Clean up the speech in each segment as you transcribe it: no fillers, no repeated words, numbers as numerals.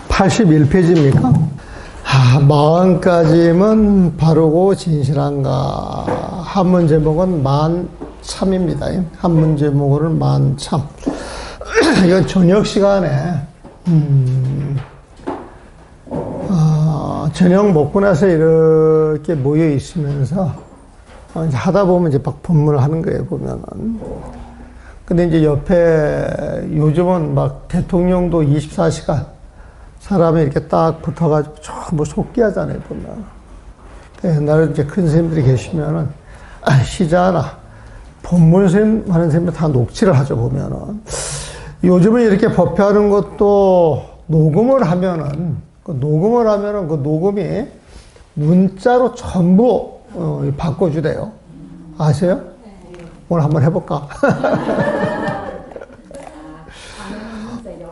81페이지입니까? 마음가짐은 바르고 진실한가. 한문 제목은 만참입니다. 한문 제목으로 만참. 이건 저녁 시간에 저녁 먹고 나서 이렇게 모여 있으면서 이제 하다 보면 이제 막 법문을 하는 거예요, 보면은. 근데 이제 옆에 요즘은 막 대통령도 24시간 사람이 이렇게 딱 붙어가지고 전부 속기하잖아요, 보면. 옛날에 이제 큰 선생님들이 계시면은, 시자나, 법문 선생님 하는 선생님들 다 녹취를 하죠, 보면은. 요즘은 이렇게 법회하는 것도 녹음을 하면은, 그 녹음이 문자로 전부 바꿔주대요. 아세요? 오늘 한번 해볼까?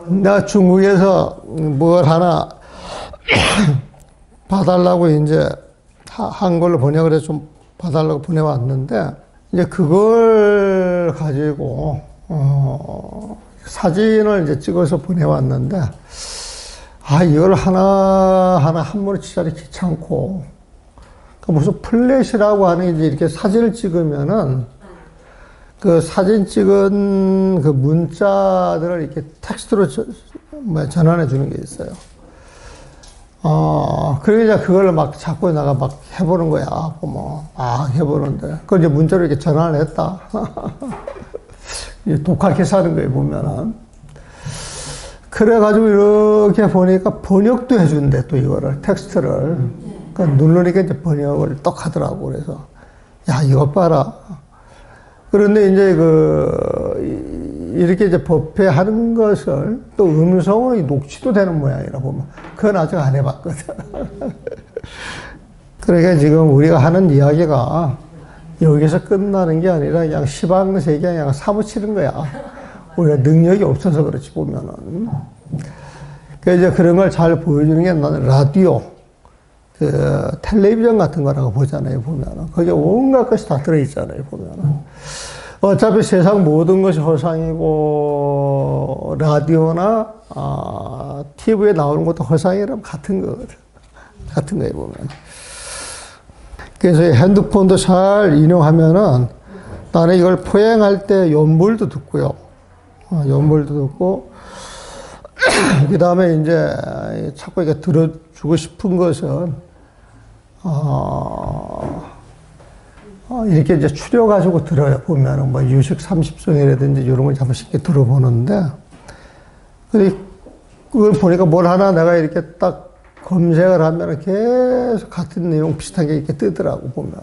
내가 중국에서 뭘 하나 봐달라고 이제 한글로 번역을 해서 좀 봐달라고 보내왔는데, 이제 그걸 가지고, 사진을 이제 찍어서 보내왔는데, 이걸 하나하나 한문으로 치자리 귀찮고, 무슨 플래시라고 하는 게 이제 이렇게 사진을 찍으면은, 그 사진 찍은 그 문자들을 이렇게 텍스트로 전환해 주는 게 있어요. 그러니까 그걸 막 자꾸 내가 막 해보는 거야. 보면. 해보는데. 그걸 이제 문자로 이렇게 전환을 했다. 독하게 사는 거예요, 보면은. 그래가지고 이렇게 보니까 번역도 해준대, 또 이거를, 텍스트를. 그러니까 누르니까 이제 번역을 떡 하더라고. 그래서, 야, 이거 봐라. 그런데 이제 이렇게 이제 법회하는 것을 또 음성으로 녹취도 되는 모양이라 보면, 그건 아직 안 해봤거든. 그러니까 지금 우리가 하는 이야기가 여기서 끝나는 게 아니라 그냥 시방세계 그냥 사무치는 거야. 우리가 능력이 없어서 그렇지, 보면은. 그래서 이제 그런 걸 잘 보여주는 게 나는 라디오, 텔레비전 같은 거라고 보잖아요, 보면은. 거기에 온갖 것이 다 들어있잖아요, 보면은. 어차피 세상 모든 것이 허상이고, 라디오나, TV에 나오는 것도 허상이라면 같은 거거든. 같은 거예요, 보면. 그래서 핸드폰도 잘 인용하면은, 나는 이걸 포행할 때 연불도 듣고요. 연불도 듣고, 그 다음에 이제 자꾸 이렇게 들어주고 싶은 것은, 이렇게 이제 추려가지고 들어요. 보면은 뭐 유식 30송이라든지 이런 걸 잠시 이렇게 들어보는데, 그걸 보니까 뭘 하나 내가 이렇게 딱 검색을 하면 계속 같은 내용 비슷한 게 이렇게 뜨더라고, 보면.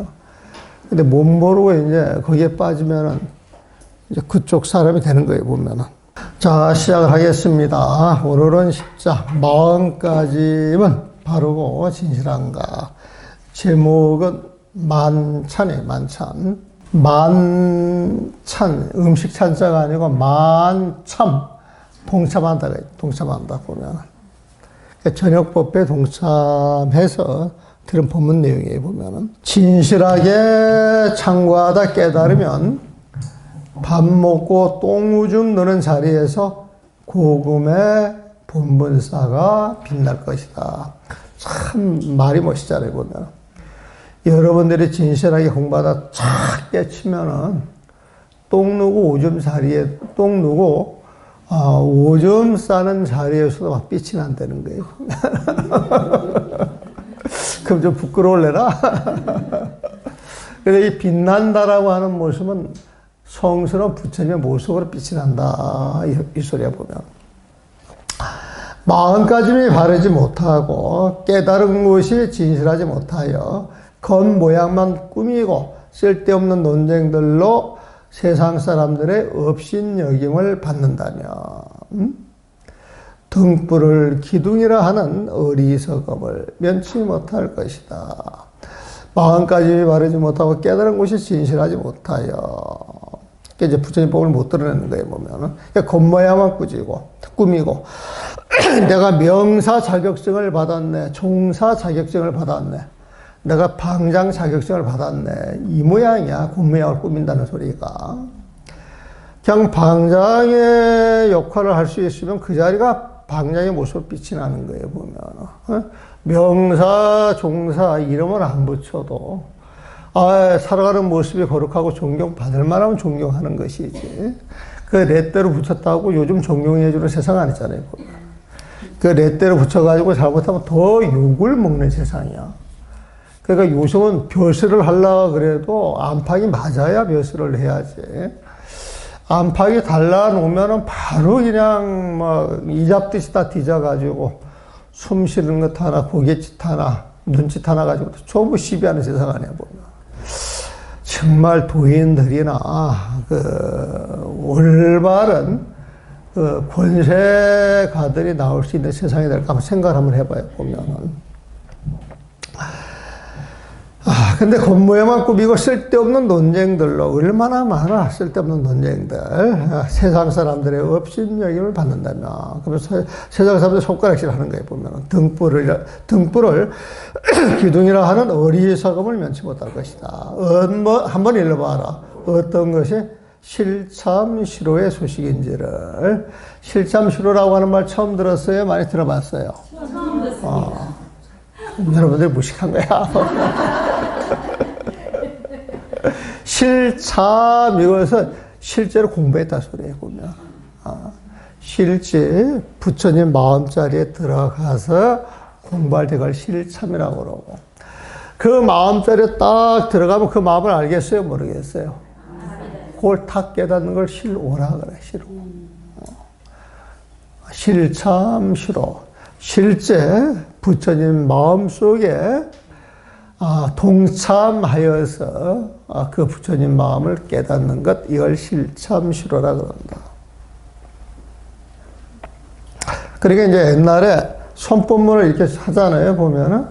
근데 못 모르고 이제 거기에 빠지면은 이제 그쪽 사람이 되는 거예요, 보면은. 자, 시작을 하겠습니다. 오늘은 10자. 마음가짐은 바르고 진실한가. 제목은 만찬이에요, 만찬. 만찬, 음식 찬자가 아니고 만참, 동참한다, 동참한다, 보면. 저녁 법회에 동참해서 들은 법문 내용이에요, 보면은. 진실하게 참고하다 깨달으면 밥 먹고 똥오줌 누는 자리에서 고금의 본분사가 빛날 것이다. 참 말이 멋있잖아요, 보면. 여러분들이 진실하게 공부하다 착 깨치면은 똥 누고 오줌 자리에 똥 누고 오줌 싸는 자리에서도 막 빛이 난다는 거예요. 그럼 좀 부끄러울래나? 근데 이 빛난다라고 하는 모습은 성스러운 부처님의 모습으로 빛이 난다. 이 소리야, 보면. 마음가짐이 바르지 못하고 깨달은 것이 진실하지 못하여 겉모양만 꾸미고 쓸데없는 논쟁들로 세상 사람들의 업신여김을 받는다면 등불을 기둥이라 하는 어리석음을 면치 못할 것이다. 마음가짐이 바르지 못하고 깨달은 것이 진실하지 못하여, 이제 부처님 법을 못 드러내는 거예요, 보면은. 겉모양만 꾸미고 내가 명사 자격증을 받았네, 종사 자격증을 받았네, 내가 방장 자격증을 받았네, 이 모양이야. 겉모양을 꾸민다는 소리가. 그냥 방장의 역할을 할 수 있으면 그 자리가 방장의 모습을 빛이 나는 거예요, 보면. 명사, 종사, 이름을 안 붙여도, 살아가는 모습이 거룩하고 존경받을 만하면 존경하는 것이지. 그 렛대로 붙였다고 요즘 존경해주는 세상 아니잖아요, 보면. 그 렛대로 붙여가지고 잘못하면 더 욕을 먹는 세상이야. 그러니까 요즘은 벼슬을 하려고 그래도 안팎이 맞아야 벼슬을 해야지. 안팎이 달라놓으면은 바로 그냥 막 이잡듯이 다 뒤져가지고 숨 쉬는 것 하나, 고갯짓 하나, 눈짓 하나 가지고 전부 시비하는 세상 아니야, 보면. 정말 도인들이나 올바른 권세가들이 나올 수 있는 세상이 될까 한번 생각을 한번 해봐요, 보면은. 근데 겉모양만 꾸미고 쓸데없는 논쟁들로 얼마나 많아, 쓸데없는 논쟁들. 세상 사람들의 업신여김을 받는다면. 그래서 세상 사람들 손가락질 하는 거예요, 보면. 등불을 기둥이라 하는 어리석음을 면치 못할 것이다. 한번 읽어봐라. 어떤 것이 실참시로의 소식인지를. 실참시로라고 하는 말 처음 들었어요? 많이 들어봤어요? 처음 들었어요. 여러분들 무식한 거야. 실참, 이것은 실제로 공부했다 소리예요, 보면. 실제 부처님 마음자리에 들어가서 공부할 때 그걸 실참이라고 그러고. 그 마음자리에 딱 들어가면 그 마음을 알겠어요? 모르겠어요? 그걸 탁 깨닫는 걸 실오라 그래, 실오. 실참, 실오. 실제 부처님 마음속에 동참하여서 그 부처님 마음을 깨닫는 것, 이걸 실참시로라 그런다. 그러니까 이제 옛날에 손법문을 이렇게 하잖아요, 보면은.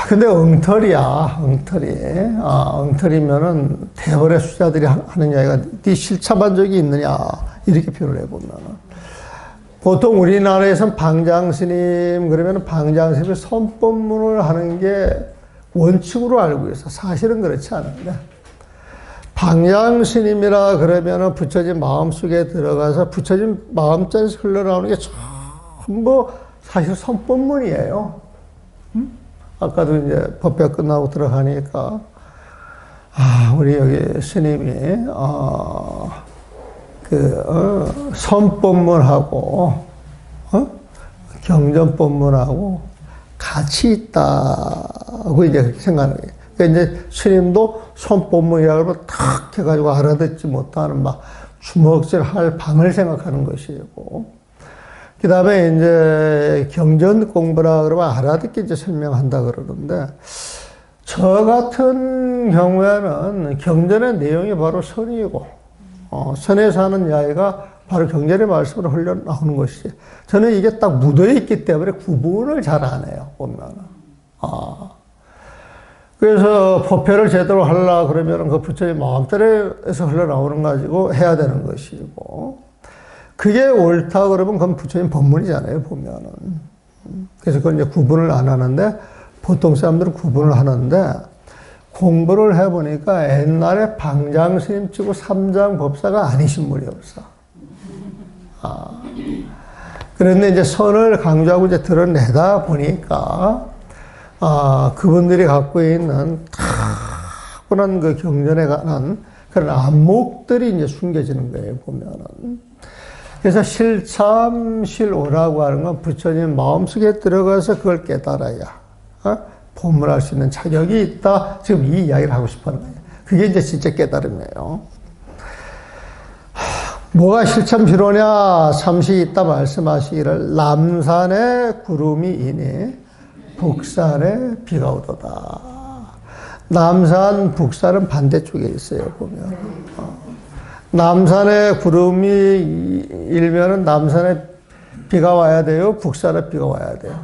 근데 엉터리야, 엉터리. 엉터리면은 대벌의 수자들이 하는 이야기가, 네 실참한 적이 있느냐, 이렇게 표현을 해보면은. 보통 우리나라에선 방장스님, 그러면 방장스님이 선법문을 하는 게 원칙으로 알고 있어. 사실은 그렇지 않은데. 방장스님이라 그러면 부처님 마음속에 들어가서 부처님 마음자리에서 흘러나오는 게 전부 사실 선법문이에요. 아까도 이제 법회 끝나고 들어가니까, 우리 여기 스님이, 선법문하고, 경전법문하고 같이 있다고 이제 생각하는 거예요. 그러니까 이제 스님도 선법문이라고 하면 탁 해가지고 알아듣지 못하는 막 주먹질 할 방을 생각하는 것이고, 그 다음에 이제 경전 공부라 그러면 알아듣기 이제 설명한다 그러는데, 저 같은 경우에는 경전의 내용이 바로 선이고, 선에서 하는 이야기가 바로 경전의 말씀으로 흘러나오는 것이지. 저는 이게 딱 묻어있기 때문에 구분을 잘 안 해요, 보면은. 그래서 법회를 제대로 하려고 그러면 그 부처님 마음자리에서 흘러나오는 거 가지고 해야 되는 것이고, 그게 옳다 그러면 그건 부처님 법문이잖아요, 보면은. 그래서 그건 이제 구분을 안 하는데, 보통 사람들은 구분을 하는데, 공부를 해보니까 옛날에 방장스님 치고 삼장법사가 아니신 분이 없어. 그런데 이제 선을 강조하고 이제 드러내다 보니까, 그분들이 갖고 있는 타고난 그 경전에 관한 그런 안목들이 이제 숨겨지는 거예요, 보면은. 그래서 실참, 실오라고 하는 건 부처님 마음속에 들어가서 그걸 깨달아야, 법문할 수 있는 자격이 있다. 지금 이 이야기를 하고 싶어 하는 거예요. 그게 이제 진짜 깨달음이에요. 뭐가 실참실오냐? 삼시 있다 말씀하시기를 남산에 구름이 이니 북산에 비가 오도다. 남산, 북산은 반대쪽에 있어요, 보면. 남산에 구름이 일면은 남산에 비가 와야 돼요? 북산에 비가 와야 돼요?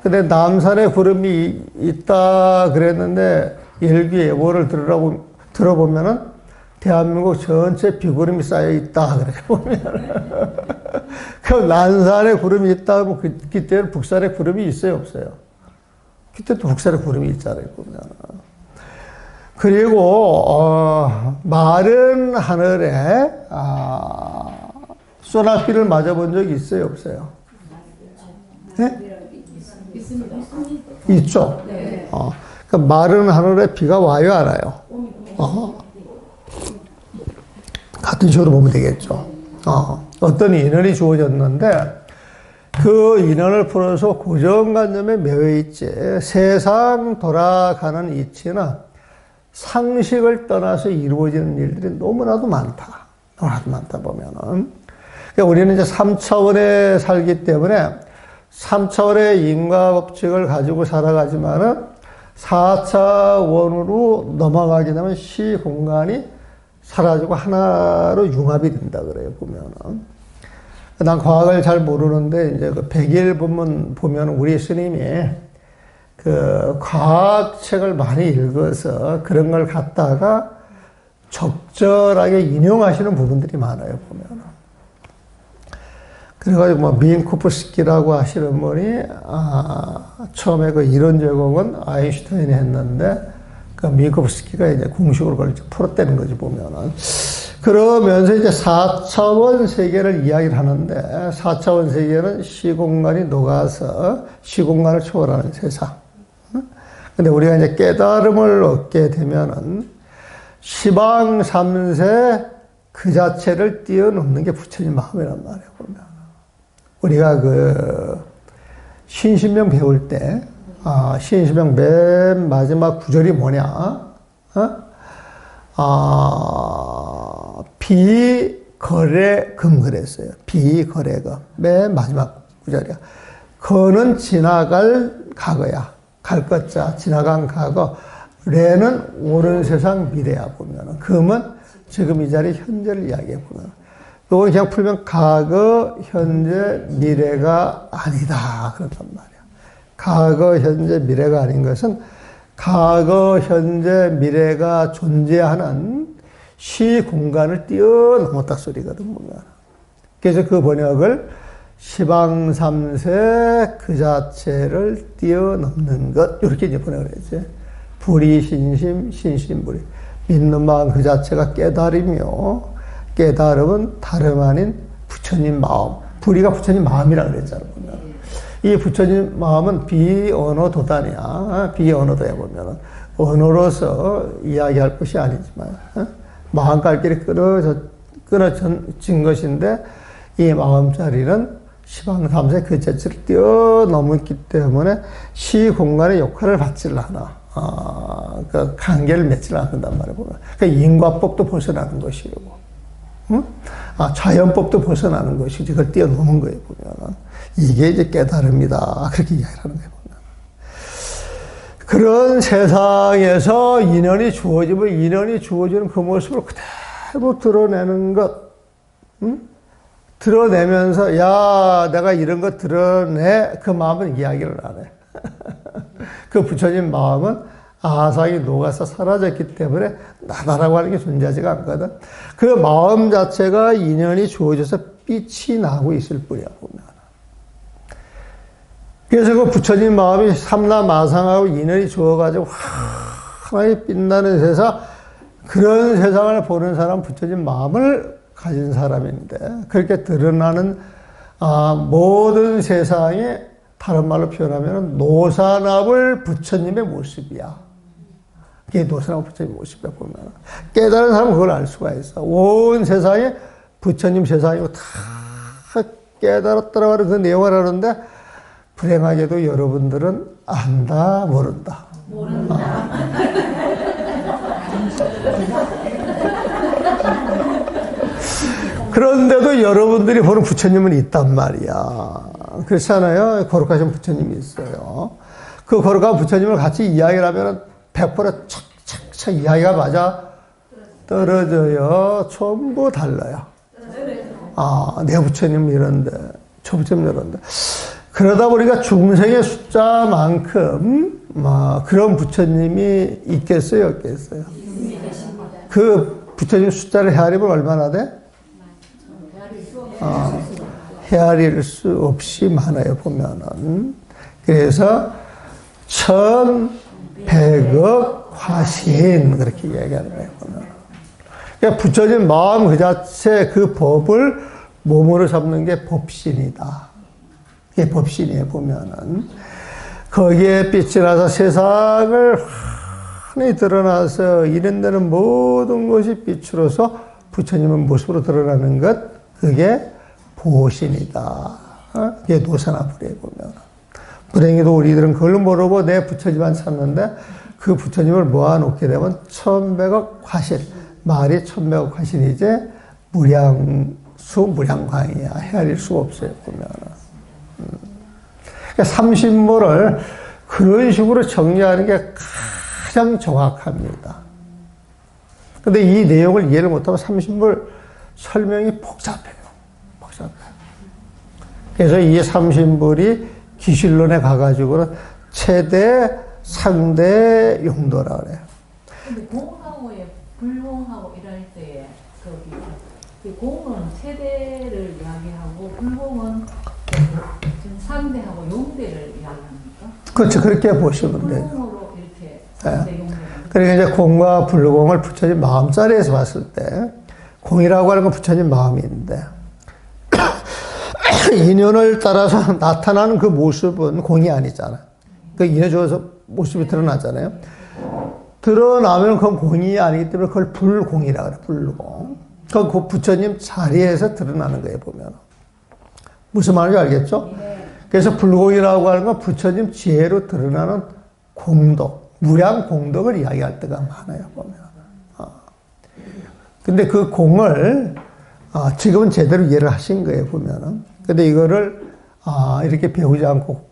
근데 남산에 구름이 있다 그랬는데 일기예보를 들어보면은 대한민국 전체 비구름이 쌓여 있다 그렇게 보면 그럼 남산에 구름이 있다 하면 그때는 북산에 구름이 있어요, 없어요? 그때도 북산에 구름이 있잖아요, 보면. 그리고 마른 하늘에 소나피를 맞아본 적이 있어요, 없어요? 네? 있죠? 그러니까 마른 하늘에 비가 와요, 안 와요? 같은 식으로 보면 되겠죠. 어떤 인연이 주어졌는데 그 인연을 풀어서 고정관념에 매여있지. 세상 돌아가는 이치는 상식을 떠나서 이루어지는 일들이 너무나도 많다. 너무나도 많다 보면은. 그러니까 우리는 이제 3차원에 살기 때문에 3차원의 인과법칙을 가지고 살아가지만은 4차원으로 넘어가게 되면 시공간이 사라지고 하나로 융합이 된다 그래요, 보면은. 난 과학을 잘 모르는데, 이제 그 100일 본문 보면 우리 스님이 그 과학책을 많이 읽어서 그런 걸 갖다가 적절하게 인용하시는 부분들이 많아요, 보면. 그래가지고 뭐 민코프스키라고 하시는 분이, 처음에 그 이론 제공은 아인슈타인이 했는데, 그 민코프스키가 이제 공식으로 그걸 풀었다는 거지, 보면은. 그러면서 이제 4차원 세계를 이야기를 하는데, 4차원 세계는 시공간이 녹아서 시공간을 초월하는 세상. 근데 우리가 이제 깨달음을 얻게 되면은, 시방 3세 그 자체를 뛰어넘는 게 부처님 마음이란 말이에요, 보면. 우리가 그, 신신명 배울 때, 신신명 맨 마지막 구절이 뭐냐? 비거래금 그랬어요. 비거래금. 맨 마지막 구절이야. 거는 지나갈 과거야. 갈 것자, 지나간 과거. 레는 오는 세상 미래야, 보면은. 금은 지금 이 자리 현재를 이야기해 보면. 이건 그냥 풀면 과거, 현재, 미래가 아니다. 그런단 말이야. 과거, 현재, 미래가 아닌 것은 과거, 현재, 미래가 존재하는 시공간을 뛰어넘었다 소리거든, 보면. 그래서 그 번역을 시방 3세 그 자체를 뛰어넘는 것, 이렇게 이제 번역을 했지. 불이신심, 신심불이. 믿는 마음 그 자체가 깨달으며, 깨달음은 다름 아닌 부처님 마음. 불이가 부처님 마음이라고 그랬잖아, 보면. 이 부처님 마음은 비언어 도단이야. 비언어도야, 보면은. 언어로서 이야기할 것이 아니지만, 마음 갈 길이 끊어진 것인데, 이 마음자리는 시방 3세 그 자체를 뛰어넘었기 때문에 시공간의 역할을 받지를 않아. 그 관계를 맺지를 않는단 말이야, 보면. 그 인과법도 벗어나는 것이고, 응? 자연법도 벗어나는 것이지. 그걸 뛰어넘은 거예요, 보면. 이게 이제 깨달음이다. 그렇게 이야기를 하는 거예요, 보면. 그런 세상에서 인연이 주어지면 인연이 주어지는 그 모습을 그대로 드러내는 것, 응? 드러내면서, 야, 내가 이런 거 드러내. 그 마음은 이야기를 안 해. 그 부처님 마음은 아상이 녹아서 사라졌기 때문에 나다라고 하는 게 존재하지가 않거든. 그 마음 자체가 인연이 주어져서 빛이 나고 있을 뿐이야, 보면. 그래서 그 부처님 마음이 삼라마상하고 인연이 주어가지고 환하게 빛나는 세상, 그런 세상을 보는 사람 부처님 마음을 가진 사람인데, 그렇게 드러나는 모든 세상에 다른 말로 표현하면 노사나불 부처님의 모습이야. 그게 노사나불 부처님의 모습이야, 보면. 깨달은 사람은 그걸 알 수가 있어. 온 세상에 부처님 세상이고 다 깨달았다라고 하는 그 내용을 하는데, 불행하게도 여러분들은 안다, 모른다. 모른다. 그런데도 여러분들이 보는 부처님은 있단 말이야. 그렇잖아요. 거룩하신 부처님이 있어요. 그 거룩한 부처님을 같이 이야기를 하면 100% 착착착 이야기가 맞아 떨어져요. 전부 달라요. 내 부처님 이런데, 저 부처님 이런데. 그러다 보니까 중생의 숫자만큼 그런 부처님이 있겠어요, 없겠어요? 그 부처님 숫자를 헤아리면 얼마나 돼? 헤아릴 수 없이 많아요, 보면은. 그래서 1100억 화신, 그렇게 이야기하는 거예요, 보면. 그러니까 부처님 마음 그 자체 그 법을 몸으로 잡는 게 법신이다. 이게 법신이에요, 보면은. 거기에 빛이 나서 세상을 환히 드러나서 이런데는 모든 것이 빛으로서 부처님의 모습으로 드러나는 것, 그게 보신이다. 이게 노사나불이에 보면. 불행히도 우리들은 그걸 모르고 내 부처님만 찾는데 그 부처님을 모아놓게 되면 1100억 화신, 말이 1100억 화신이지 무량광이야. 헤아릴 수가 없어요, 보면. 그러니까 삼신모를 그런 식으로 정리하는 게 가장 정확합니다. 근데 이 내용을 이해를 못하면 삼신물 설명이 복잡해요. 그래서 이 삼신물이 기실론에 가가지고는 최대, 상대 용도라 그래요. 근데 공하고 불공하고 이럴 때 공은 최대를 이야기하고 불공은 지금 상대하고 용대를 이야기합니까? 그렇죠. 그렇게 보시면 돼요. 불공으로 이렇게 상대 용대. 그러니까 이제 공과 불공을 부처님 마음자리에서 봤을 때 공이라고 하는 건 부처님 마음인데 인연을 따라서 나타나는 그 모습은 공이 아니잖아. 그 인연 중에서 모습이 드러나잖아요. 드러나면 그건 공이 아니기 때문에 그걸 불공이라 그래. 불공. 그 부처님 자리에서 드러나는 거예요, 보면. 무슨 말인지 알겠죠? 그래서 불공이라고 하는 건 부처님 지혜로 드러나는 공덕, 무량 공덕을 이야기할 때가 많아요, 보면. 근데 그 공을 지금은 제대로 이해를 하신 거예요, 보면은. 근데 이거를 이렇게 배우지 않고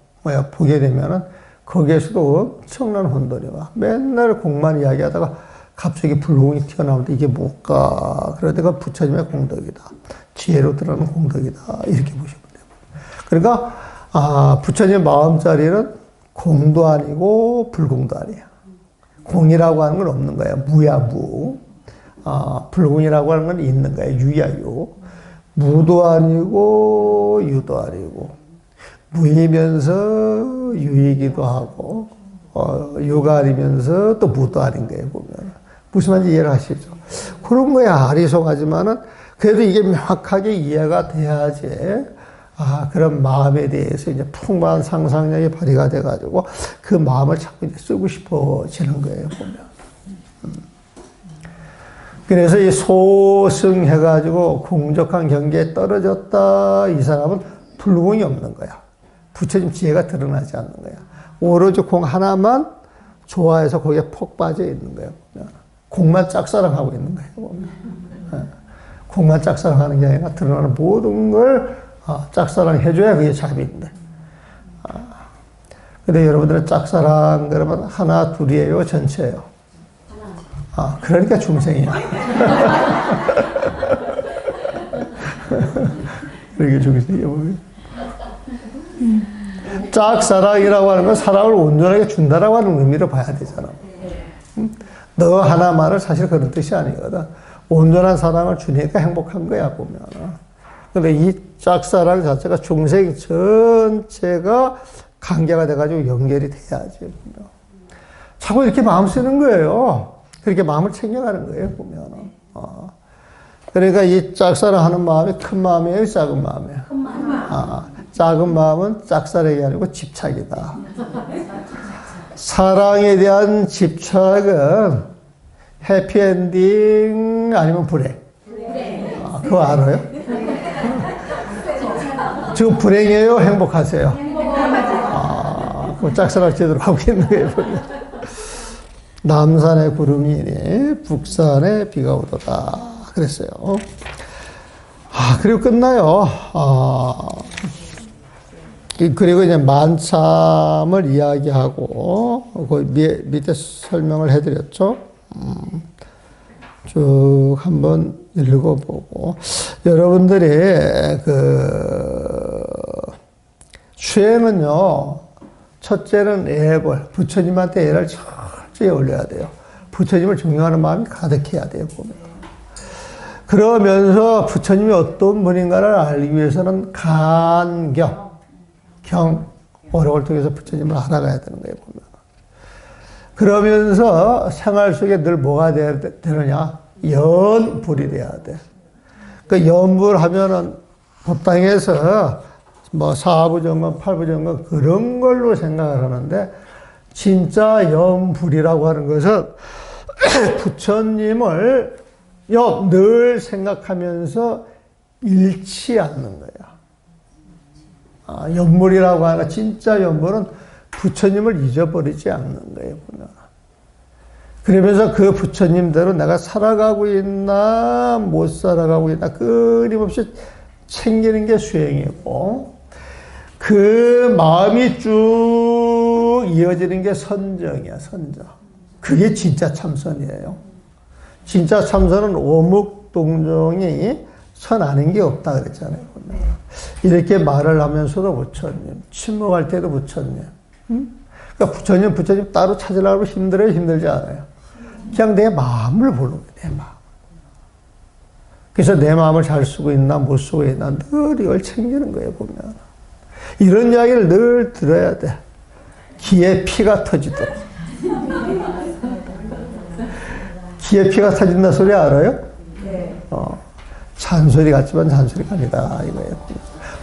보게 되면은 거기에서도 엄청난 혼돈이 와. 맨날 공만 이야기하다가 갑자기 불공이 튀어나오는데 이게 뭘까? 그러다가 부처님의 공덕이다. 지혜로 드러나는 공덕이다. 이렇게 보시면 돼요. 그러니까 부처님 마음자리는 공도 아니고 불공도 아니에요. 공이라고 하는 건 없는 거예요. 무야 무. 불공이라고 하는 건 있는 거예요. 유야 유. 무도 아니고 유도 아니고 무이면서 유이기도 하고 유가 아니면서 또 무도 아닌 거예요, 보면. 무슨 말인지 이해를 하시죠? 그런 거야. 아리송하지만은 그래도 이게 명확하게 이해가 돼야지 그런 마음에 대해서 이제 풍부한 상상력이 발휘가 돼가지고 그 마음을 자꾸 이제 쓰고 싶어지는 거예요, 보면. 그래서 이 소승해가지고 공적한 경계에 떨어졌다. 이 사람은 불공이 없는 거야. 부처님 지혜가 드러나지 않는 거야. 오로지 공 하나만 좋아해서 거기에 폭 빠져 있는 거예요. 공만 짝사랑하고 있는 거예요, 보면. 공만 짝사랑하는 게 아니라 드러나는 모든 걸 짝사랑해줘야 그게 잠인데. 근데 여러분들은 짝사랑 그러면 하나, 둘이에요, 전체예요? 그러니까 중생이야. 그러니까 중생이야, 보면. 짝사랑이라고 하는 건 사랑을 온전하게 준다라고 하는 의미로 봐야 되잖아. 너 하나만은 사실 그런 뜻이 아니거든. 온전한 사랑을 주니까 행복한 거야, 보면. 근데 이 짝사랑 자체가 중생 전체가 관계가 돼가지고 연결이 돼야지. 자꾸 이렇게 마음 쓰는 거예요. 그렇게 마음을 챙겨가는 거예요, 보면. 그러니까 이 짝사랑 하는 마음이 큰 마음이에요, 작은 마음이에요? 큰 마음. 작은 마음은 짝사랑이 아니고 집착이다. 사랑에 대한 집착은 해피엔딩 아니면 불행? 그거 알아요? 지금 불행이에요? 행복하세요? 그럼 짝사랑 제대로 하고 있는 거예요, 보면. 남산의 구름이니 북산의 비가 오도다. 그랬어요. 그리고 끝나요. 그리고 이제 만참을 이야기하고, 그 밑에 설명을 해드렸죠. 쭉 한번 읽어보고. 여러분들이 수행은요, 첫째는 애벌, 부처님한테 애를 철저히 올려야 돼요. 부처님을 존경하는 마음이 가득해야 돼요, 보면. 그러면서 부처님이 어떤 분인가를 알기 위해서는 간경, 어록을 통해서 부처님을 알아가야 되는 거예요, 보면. 그러면서 생활 속에 늘 뭐가 되느냐? 연불이 돼야 돼. 그 연불 하면은 법당에서 뭐 사부점검, 팔부점검 그런 걸로 생각을 하는데 진짜 염불이라고 하는 것은 부처님을 늘 생각하면서 잃지 않는 거야. 염불이라고 하는 진짜 염불은 부처님을 잊어버리지 않는 거예요, 보면. 그러면서 그 부처님대로 내가 살아가고 있나 못 살아가고 있나 끊임없이 챙기는 게 수행이고, 그 마음이 쭉 이어지는 게 선정이야, 선정. 그게 진짜 참선이에요. 진짜 참선은 오묵동정이 선 아는 게 없다 그랬잖아요. 이렇게 말을 하면서도 부처님, 침묵할 때도 부처님. 그러니까 부처님 따로 찾으려고 힘들어요, 힘들지 않아요? 그냥 내 마음을 보는 거예요, 내 마음. 그래서 내 마음을 잘 쓰고 있나 못 쓰고 있나 늘 이걸 챙기는 거예요, 보면. 이런 이야기를 늘 들어야 돼. 귀에 피가 터지도록. 귀에 피가 터진다 소리 알아요? 네. 잔소리 같지만 잔소리가 아니다, 이거예요.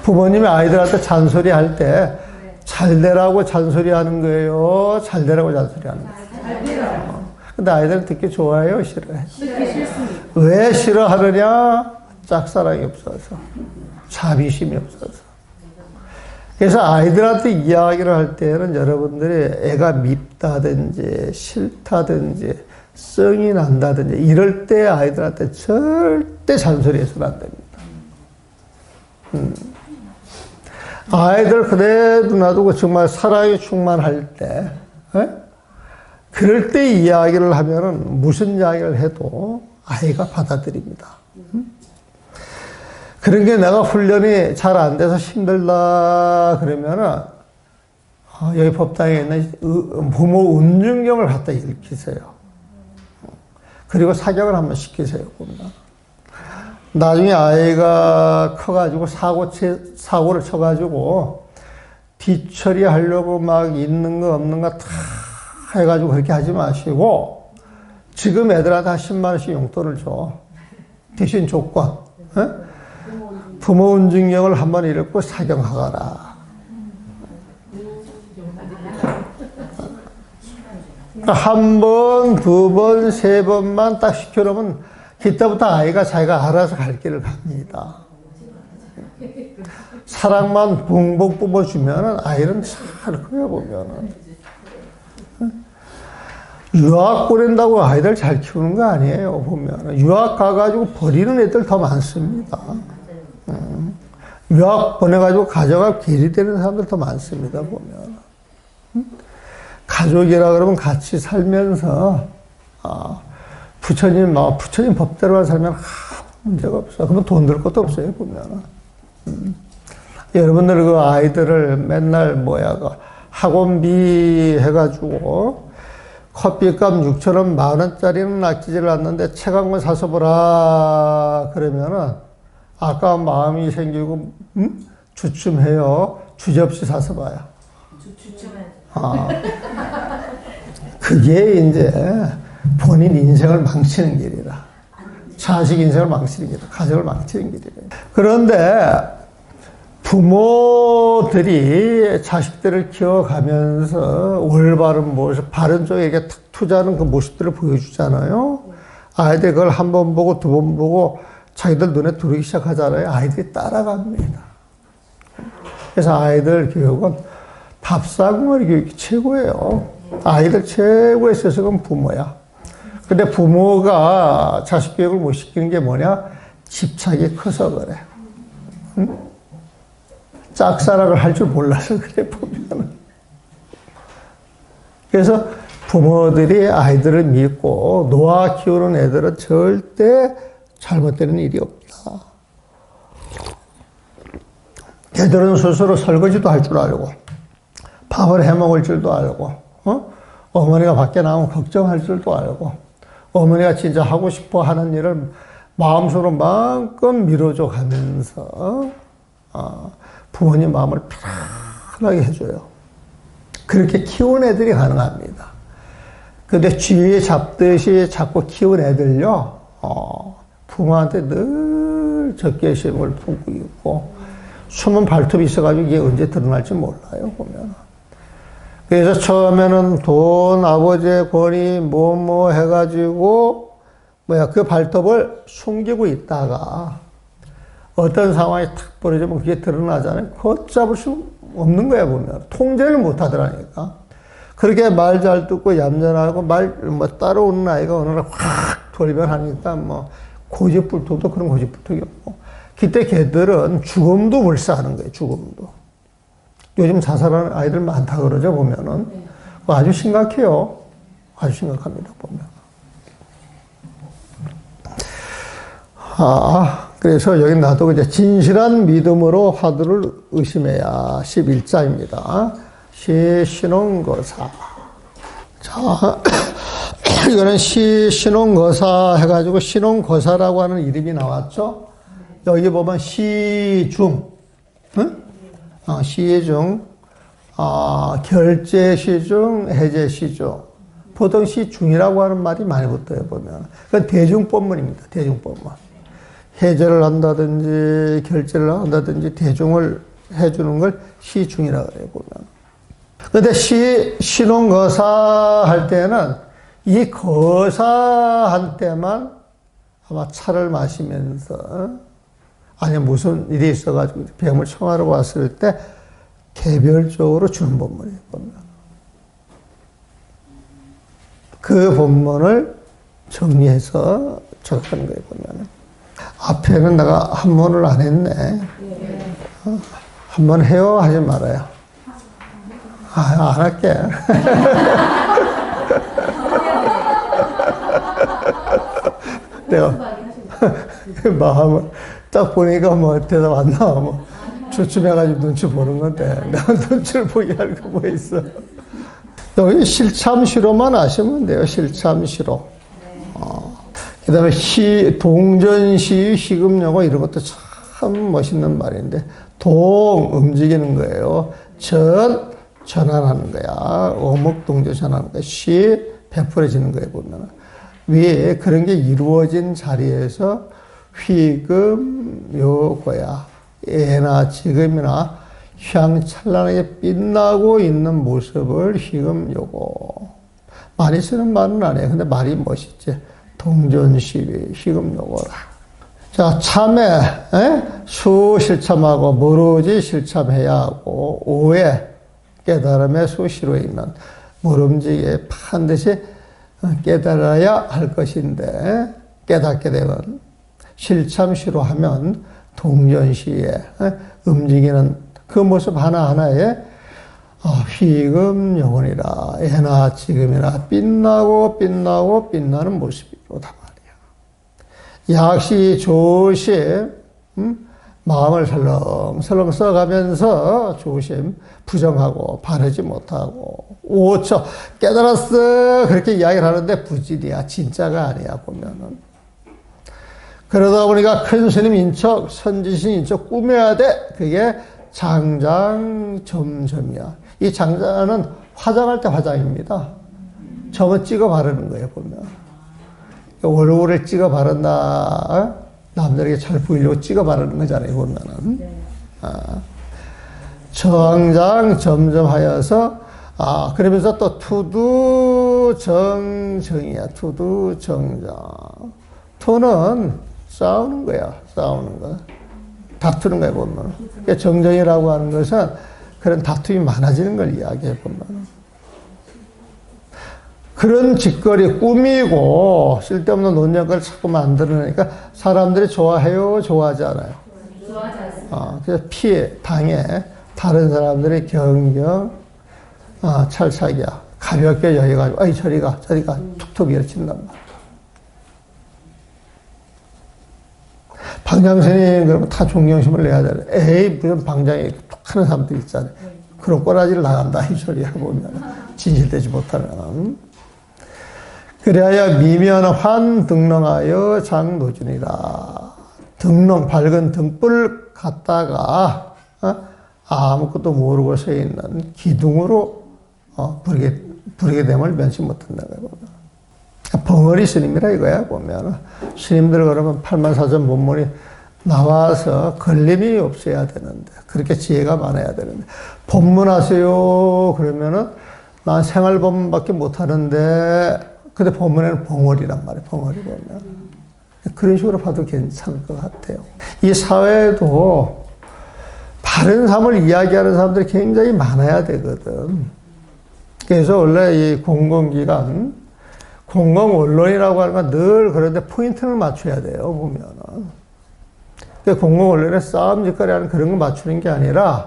부모님이 아이들한테 잔소리 할 때 잘 되라고 잔소리 하는 거예요? 잘 되라고 잔소리 하는 거예요? 잘 돼요. 근데 아이들은 듣기 좋아해요? 싫어해? 듣기 싫습니다. 왜 싫어하느냐? 짝사랑이 없어서. 자비심이 없어서. 그래서 아이들한테 이야기를 할 때는 여러분들이 애가 밉다든지 싫다든지 성이 난다든지 이럴 때 아이들한테 절대 잔소리해서는 안 됩니다. 아이들 그래도 놔두고 정말 사랑이 충만할 때, 그럴 때 이야기를 하면은 무슨 이야기를 해도 아이가 받아들입니다. 그런 게 내가 훈련이 잘 안 돼서 힘들다 그러면은 여기 법당에 있는 부모 은중경을 갖다 읽히세요. 그리고 사격을 한번 시키세요. 보면. 나중에 아이가 커가지고 사고를 쳐가지고 뒤처리하려고 막 있는 거 없는 거 다 해가지고 그렇게 하지 마시고 지금 애들한테 한 10만 원씩 용돈을 줘. 대신 조건. 부모 은중경을 한번 읽고 사경하거라. 한 번, 두 번, 세 번만 딱 시켜놓으면 그때부터 아이가 자기가 알아서 갈 길을 갑니다. 사랑만 붕붕 뿜어주면 아이는 잘 커요, 보면. 유학 보낸다고 아이들 잘 키우는 거 아니에요, 보면. 유학 가가지고 버리는 애들 더 많습니다. 유학 보내가지고 가져가 길이 되는 사람들 더 많습니다, 보면. 가족이라 그러면 같이 살면서, 부처님 법대로만 살면 문제가 없어. 그러면 돈 들 것도 없어요, 보면. 여러분들 그 아이들을 맨날 그 학원비 해가지고 커피값 6,000원, 10,000원짜리는 아끼지를 않는데 책 한 권 사서 보라 그러면은 아까운 마음이 생기고 주춤해요. 주저없이 사서 봐요. 그게 이제 본인 인생을 망치는 길이라. 자식 인생을 망치는 길이라. 가정을 망치는 길이라. 그런데 부모들이 자식들을 키워가면서 올바른 모습, 바른 쪽에 이렇게 탁 투자하는 그 모습들을 보여주잖아요. 아이들 그걸 한 번 보고 두 번 보고 자기들 눈에 들어오기 시작하잖아요. 아이들이 따라갑니다. 그래서 아이들 교육은 밥상머리 교육이 최고예요. 아이들 최고의 스승은 부모야. 근데 부모가 자식 교육을 못 시키는 게 뭐냐? 집착이 커서 그래. 응? 짝사랑을 할 줄 몰라서 그래, 보면은. 그래서 부모들이 아이들을 믿고 놓아 키우는 애들은 절대 잘못되는 일이 없다. 걔들은 스스로 설거지도 할 줄 알고, 밥을 해 먹을 줄도 알고, 어머니가 밖에 나오면 걱정할 줄도 알고, 어머니가 진짜 하고 싶어 하는 일을 마음속으로 마음껏 밀어줘 가면서, 부모님 마음을 편하게 해줘요. 그렇게 키운 애들이 가능합니다. 근데 쥐에 잡듯이 자꾸 키운 애들요, 부모한테 늘 적개심을 품고 있고 숨은 발톱이 있어가지고 이게 언제 드러날지 몰라요, 보면. 그래서 처음에는 돈, 아버지의 권위, 뭐 해가지고, 그 발톱을 숨기고 있다가, 어떤 상황이 탁 벌어지면 그게 드러나잖아요. 걷잡을 수 없는 거야, 보면. 통제를 못 하더라니까. 그렇게 말 잘 듣고 얌전하고 따라오는 아이가 어느 날 확 돌변하니까 고집불통도 그런 고집불통이 없고. 그때 걔들은 죽음도 불사하는 거예요, 죽음도. 요즘 자살하는 아이들 많다 그러죠, 보면은. 아주 심각해요. 아주 심각합니다, 보면. 그래서 여기 놔두고 이제 진실한 믿음으로 화두를 의심해야 11자입니다. 시신혼거사. 자, 이거는 시신혼거사 해가지고 신혼거사라고 하는 이름이 나왔죠. 여기 보면 시중, 응? 시중, 결제시중, 해제시중. 보통 시중이라고 하는 말이 많이 붙어요, 보면. 그건 대중법문입니다, 대중법문. 해제를 한다든지, 결제를 한다든지, 대중을 해주는 걸 시중이라고 해요, 보면. 근데 신혼거사 할 때는 이 거사한테만 아마 차를 마시면서 아니면 무슨 일이 있어가지고 병을 청하러 왔을 때 개별적으로 주는 본문이에요, 보면. 그 본문을 정리해서 적는 거예요, 보면. 앞에는 내가 한 번을 안 했네. 한 번 해요? 하지 말아요. 안 할게. 내가 마음을 딱 보니까 대답 안 나와. 주춤해가지고 눈치 보는 건데, 내가 눈치를 보게 할 거 뭐 있어. 여기 실참시로만 아시면 돼요, 실참시로. 그 다음에 동전시, 시금요고 이런 것도 참 멋있는 말인데, 움직이는 거예요. 전환하는 거야. 어묵동조 전환하는 거야. 베풀어지는 거예요, 보면. 위에 그런 게 이루어진 자리에서 요거야. 예나 지금이나 휘황찬란하게 빛나고 있는 모습을 요거. 많이 쓰는 말은 아니에요. 근데 말이 멋있지. 동전시비, 요거라. 자, 참회, 수실참하고, 모르지 실참해야 하고, 오해, 깨달음의 수시로 있는 모름지기에 반드시 깨달아야 할 것인데, 깨닫게 되면, 실참시로 하면, 동전시에 움직이는 그 모습 하나하나에 휘금 영혼이라, 예나 지금이나 빛나는 모습이로다 말이야. 약시 조심, 마음을 설렁설렁 써가면서 조심, 부정하고 바르지 못하고 5초 깨달았어 그렇게 이야기를 하는데 부질이야, 진짜가 아니야, 보면은. 그러다 보니까 큰 스님 인척, 선지신 인척 꾸며야 돼. 그게 장장점점이야. 이 장자는 화장할 때 화장입니다. 점을 찍어 바르는 거예요, 보면. 얼굴을 찍어 바른다. 남들에게 잘 보이려고 찍어 바르는 거잖아요, 보면은. 정장 하여서, 그러면서 또 투두정정이야, 투두정정. 투는 싸우는 거야, 싸우는 거. 다투는 거야, 보면. 그러니까 정정이라고 하는 것은 그런 다툼이 많아지는 걸 이야기해, 보면. 그런 짓거리 꾸미고 쓸데없는 논쟁을 자꾸 만들어내니까 사람들이 좋아해요, 좋아하지 않아요? 좋아하지 않습니다. 그래서 피해, 당해, 다른 사람들의 경경, 찰싹이야. 가볍게 여기가지고, 아이, 저리 가, 툭툭 밀어친단 말이야. 방장선생님, 그러면 다 존경심을 내야 되는. 에이, 무슨 방장이 툭 하는 사람들 있잖아요. 그런 꼬라지를 나간다, 이 소리야, 보면. 진실되지 못하면. 그래야 미면환 등렁하여 장노준이라. 밝은 등불 갖다가, 아무것도 모르고 서 있는 기둥으로, 부르게 됨을 면치 못한다고 보면. 벙어리 스님이라 이거야, 보면. 스님들 그러면 84전 본문이 나와서 걸림이 없어야 되는데, 그렇게 지혜가 많아야 되는데, 법문하세요 그러면은 난 생활법문밖에 못하는데, 근데 법문에는 벙어리란 말이에요. 벙어리 보면 그런 식으로 봐도 괜찮을 것 같아요. 이 사회에도 바른 삶을 이야기하는 사람들이 굉장히 많아야 되거든. 그래서 원래 이 공공기관, 공공언론이라고 하는 건 늘 그런데 포인트를 맞춰야 돼요, 보면은. 공공언론에 싸움짓거리 하는 그런 거 맞추는 게 아니라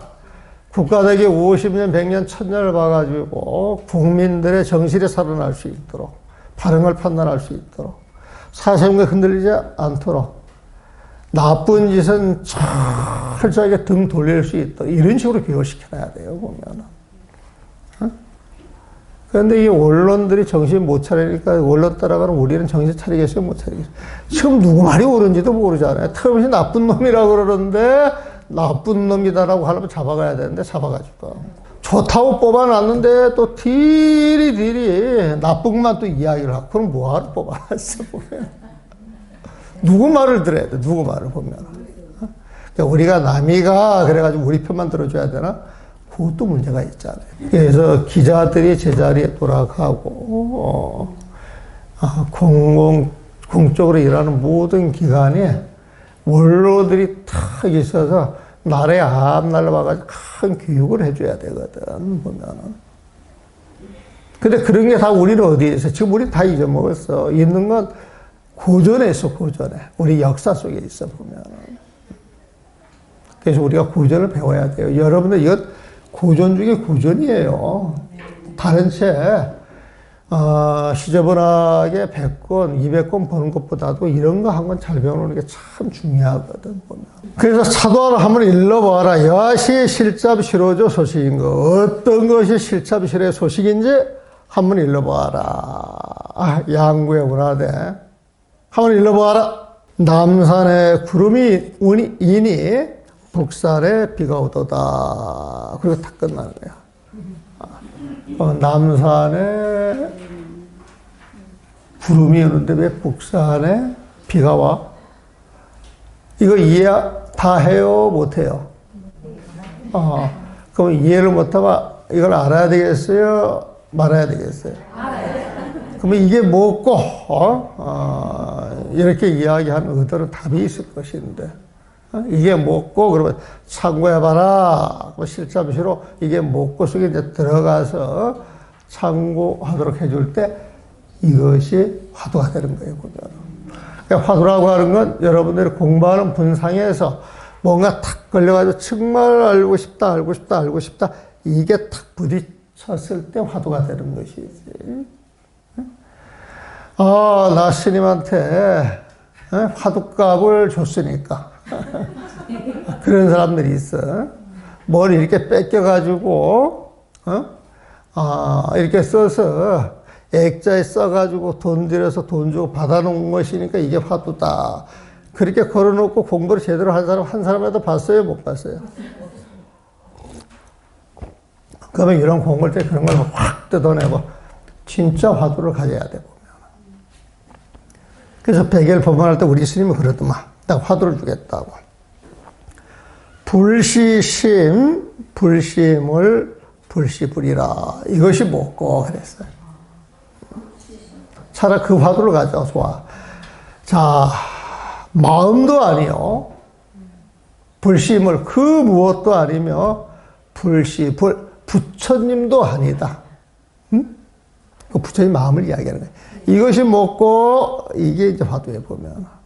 국가대기 50년, 100년, 1000년을 봐가지고 국민들의 정신이 살아날 수 있도록, 바른 걸 판단할 수 있도록, 사생활에 흔들리지 않도록, 나쁜 짓은 철저하게 등 돌릴 수 있도록, 이런 식으로 교육시켜놔야 돼요, 보면은. 그런데 이 언론들이 정신 못 차리니까 언론 따라가는 우리는 정신 차리겠어요? 못 차리겠어요? 지금 누구 말이 옳은지도 모르잖아요. 틈없이 나쁜 놈이라고 그러는데 나쁜 놈이다라고 하려면 잡아가야 되는데 잡아가지고. 좋다고 뽑아놨는데 또 딜이 나쁜 것만 또 이야기를 하고 그럼 뭐하러 뽑아놨어 보면. 누구 말을 들어야 돼? 누구 말을 보면. 그러니까 우리가 남이가 그래가지고 우리 편만 들어줘야 되나? 그것도 문제가 있잖아요. 그래서 기자들이 제자리에 돌아가고, 공적으로 일하는 모든 기관에 원로들이 탁 있어서 나라의 앞날로 와가지고 큰 교육을 해줘야 되거든, 보면은. 근데 그런 게 다 우리는 어디에 있어? 지금 우리 다 잊어먹었어. 있는 건 고전에 있어, 고전에. 우리 역사 속에 있어, 보면은. 그래서 우리가 고전을 배워야 돼요. 여러분들 이것 고전 중에 고전이에요. 다른 책, 시저분하게 100권, 200권 보는 것보다도 이런 거 한 권 잘 배워놓는 게 참 중요하거든, 보면. 그래서 사도를 한번 읽어봐라. 여시 실잡실호조 소식인 거. 어떤 것이 실잡실의 소식인지 한번 읽어봐라. 양구의 문화대. 한번 읽어봐라. 남산에 구름이 이니 북산에 비가 오도다. 그리고 다 끝나는 거야. 남산에 구름이 오는데 왜 북산에 비가 와? 이거 이해 다 해요? 못 해요? 그럼 이해를 못하면 이걸 알아야 되겠어요? 말아야 되겠어요? 그러면 이게 뭐고, 이렇게 이야기하는 의도는 답이 있을 것인데. 이게 뭐고 그러면 참고해봐라. 실잡시로 이게 뭐고 속에 이제 들어가서 참고하도록 해줄 때 이것이 화두가 되는 거예요, 보면. 그러니까 화두라고 하는 건 여러분들이 공부하는 분상에서 뭔가 탁 걸려가지고 정말 알고 싶다, 알고 싶다, 알고 싶다. 이게 탁 부딪혔을 때 화두가 되는 것이지. 나 스님한테 화두값을 줬으니까. 그런 사람들이 있어. 뭘 이렇게 뺏겨가지고, 이렇게 써서, 액자에 써가지고 돈 들여서 돈 주고 받아놓은 것이니까 이게 화두다. 그렇게 걸어놓고 공부를 제대로 한 사람이라도 봤어요? 못 봤어요? 그러면 이런 공부할 때 그런 걸 확 뜯어내고, 진짜 화두를 가져야 돼, 보면. 그래서 백일 법문할 때 우리 스님이 그러더만. 딱 화두를 주겠다고. 불심을 불시불이라. 이것이 뭐고 그랬어요. 차라리 그 화두를 가져. 좋아. 자, 마음도 아니요. 불심을 그 무엇도 아니며 부처님도 아니다. 응? 그 부처님 마음을 이야기하는 거예요. 이것이 뭐고 이게 이제 화두에 보면.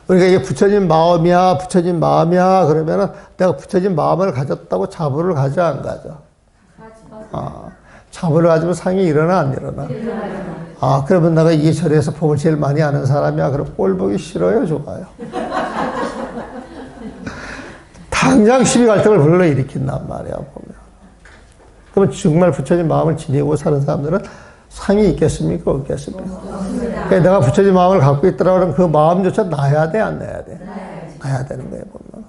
우리가 이게 부처님 마음이야, 부처님 마음이야, 그러면은 내가 부처님 마음을 가졌다고 자부를 가져, 안 가져? 자부를 가지면 상이 일어나, 안 일어나? 그러면 내가 이 절에서 법을 제일 많이 아는 사람이야. 그럼 꼴 보기 싫어요, 좋아요? 당장 시비 갈등을 불러일으킨단 말이야, 보면. 그러면 정말 부처님 마음을 지니고 사는 사람들은 상이 있겠습니까? 없겠습니까? 그러니까 내가 부처님 마음을 갖고 있더라 그러면 그 마음조차 놔야 돼? 안 놔야 돼? 놔야 되는 거예요, 보면.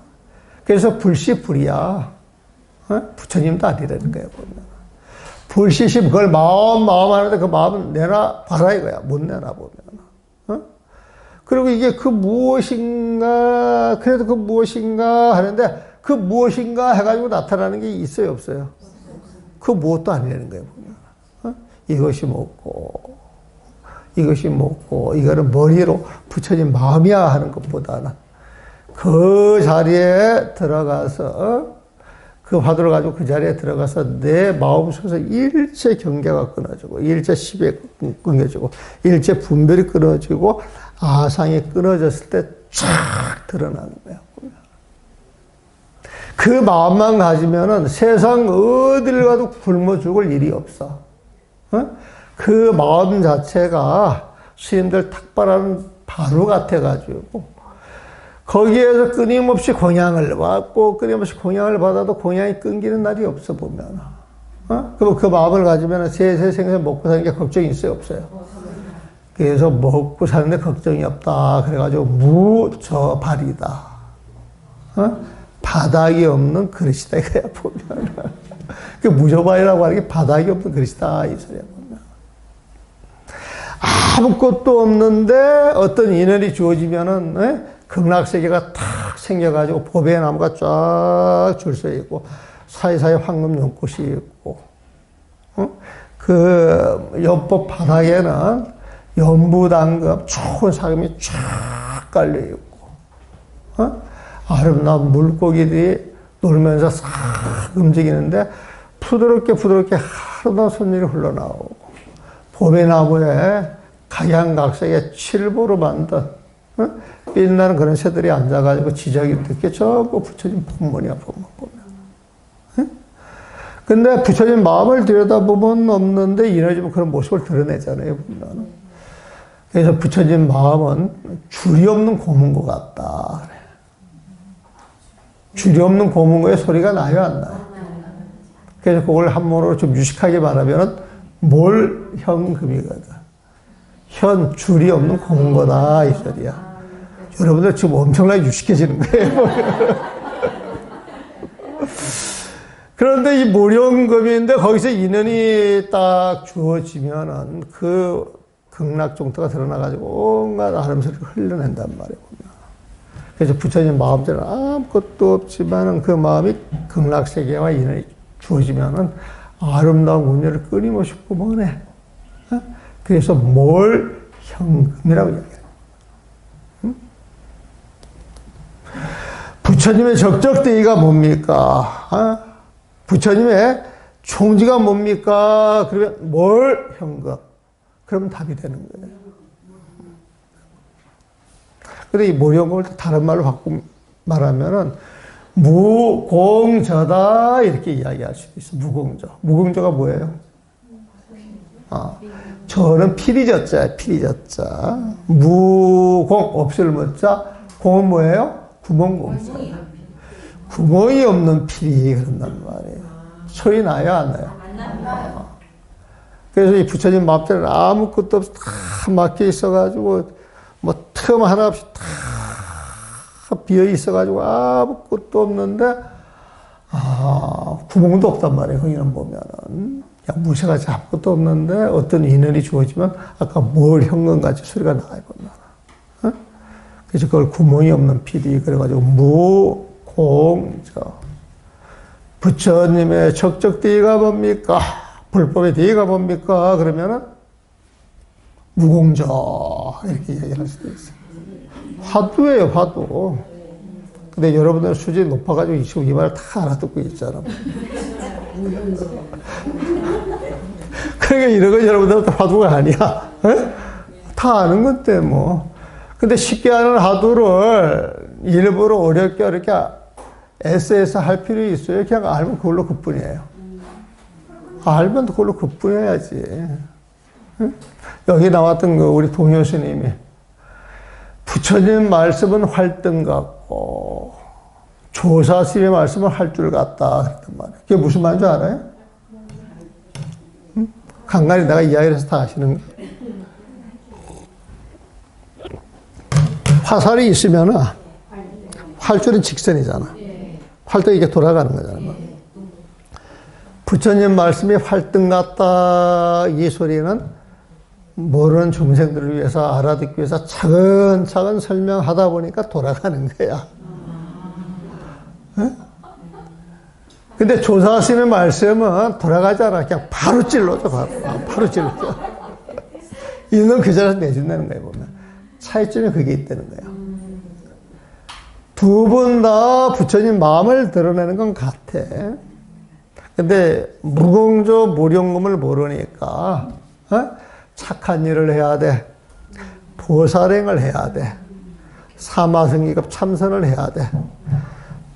그래서 불시불이야. 부처님도 아니라는 거예요, 보면. 불시심, 그걸 마음 하는데 그 마음은 내놔 봐라 이거야. 못 내놔, 보면. 그리고 이게 그 무엇인가, 그래도 그 무엇인가 하는데 그 무엇인가 해가지고 나타나는 게 있어요, 없어요? 그 무엇도 아니라는 거예요, 보면. 이것이 뭐고, 이것이 뭐고, 이거는 머리로 붙여진 마음이야 하는 것보다는 그 자리에 들어가서, 그 화두를 가지고 그 자리에 들어가서 내 마음속에서 일체 경계가 끊어지고, 일체 시비 끊어지고, 일체 분별이 끊어지고, 아상이 끊어졌을 때 쫙 드러나는 거야. 그 마음만 가지면은 세상 어딜 가도 굶어 죽을 일이 없어. 그 마음 자체가 스님들 탁발하는 바로 같아가지고, 거기에서 끊임없이 공양을 받고, 끊임없이 공양을 받아도 공양이 끊기는 날이 없어, 보면. 그럼 그 마음을 가지면 세세생생 먹고 사는 게 걱정이 있어요, 없어요? 그래서 먹고 사는데 걱정이 없다. 그래가지고 무저발이다. 바닥이 없는 그릇이다, 이거야, 보면. 그 무저발이라고 하는 게 바닥이 없는 그릇이다, 이 소리야, 보면. 아무것도 없는데 어떤 인연이 주어지면은, 극락세계가 탁 생겨가지고 보배 나무가 쫙 줄 서 있고, 사이사이 황금 연꽃이 있고, 그 옆법 바닥에는 연부당금 좋은 사금이 쫙 깔려 있고, 아름다운 물고기들이 놀면서 싹 움직이는데 부드럽게 아름다운 손님이 흘러나오고, 보배나무에 각양각색의 칠보로 만든 빛나는 그런 새들이 앉아가지고 지저귀 늦게 전부 붙여진 본문이야, 본문 보면. 근데 붙여진 마음을 들여다보면 없는데 이ner지면 그런 모습을 드러내잖아요, 보면. 그래서 붙여진 마음은 줄이 없는 고문고 같다. 줄이 없는 고문고의 소리가 나요, 안 나요? 그래서 그걸 한문으로 좀 유식하게 말하면은 몰현금이거든. 현, 줄이 없는 고문고다, 이 소리야. 여러분들 지금 엄청나게 유식해지는 거예요. 그런데 이 몰현금인데 거기서 인연이 딱 주어지면은 그 극락종토가 드러나가지고 온갖 아름소리를 흘려낸단 말이에요. 그래서 부처님 마음대로 아무것도 없지만은 그 마음이 극락세계와 인연이 주어지면은 아름다운 운율을 끊임없이 뿜어내. 그래서 몰현금이라고 이야기해요. 부처님의 적적대의가 뭡니까? 부처님의 총지가 뭡니까? 그러면 몰현금. 그러면 답이 되는 거예요. 근데 이 몰현금을 다른 말로 바꾸고 말하면은 무공저다 이렇게 이야기할 수도 있어. 무공저. 무공저가 뭐예요? 저는 필이저자, 필이저자. 무공, 없을 무자. 공은 뭐예요? 구멍공자. 구멍이 없는 필이 그런단 말이에요. 소리 나요, 안 나요? 안 나요. 그래서 이 부처님 마음대로 아무것도 없이 다 막혀 있어가지고, 뭐, 틈 하나 없이 다 비어 있어가지고 아무것도 없는데, 구멍도 없단 말이에요. 거기는 보면은. 그냥 무쇠같이 아무것도 없는데, 어떤 인연이 주어지면, 아까 뭘 현금같이 소리가 나요, 보면. 그래서 그걸 구멍이 없는 필이, 그래가지고 무공저. 부처님의 적적대의가 뭡니까? 불법의 대의가 뭡니까? 그러면은 무공저 이렇게 얘기할 수도 있어요. 화두예요, 화두. 근데 여러분들 수준이 높아가지고 지금 이 말을 다 알아듣고 있잖아. 그러니까 이런 건 여러분들한테 화두가 아니야. 에? 다 아는 건데 뭐. 근데 쉽게 하는 화두를 일부러 어렵게 애써서 할 필요 있어요? 그냥 알면 그걸로 그뿐이에요. 알면 그걸로 그뿐해야지. 여기 나왔던 그 우리 동효 스님이 부처님 말씀은 활등 같고 조사 스님의 말씀은 활줄 같다 그랬단 말이에요. 그게 무슨 말인 줄 알아요? 간간히 내가 이야기를 해서 다 아시는 거예요. 화살이 있으면은 활줄은 직선이잖아. 활등이 이렇게 돌아가는 거잖아. 부처님 말씀이 활등 같다 이 소리는 모르는 중생들을 위해서 알아듣기 위해서 차근차근 설명하다 보니까 돌아가는 거야. 응? 근데 조사스님의 말씀은 돌아가지 않아. 그냥 바로 찔러줘, 바로 찔러줘. 이놈 그 자리에서 내준다는 거예요, 보면. 차이점이 그게 있다는 거예요. 두 분 다 부처님 마음을 드러내는 건 같아. 근데 무공조 무령금을 모르니까 착한 일을 해야 돼. 보살행을 해야 돼. 사마성기급 참선을 해야 돼.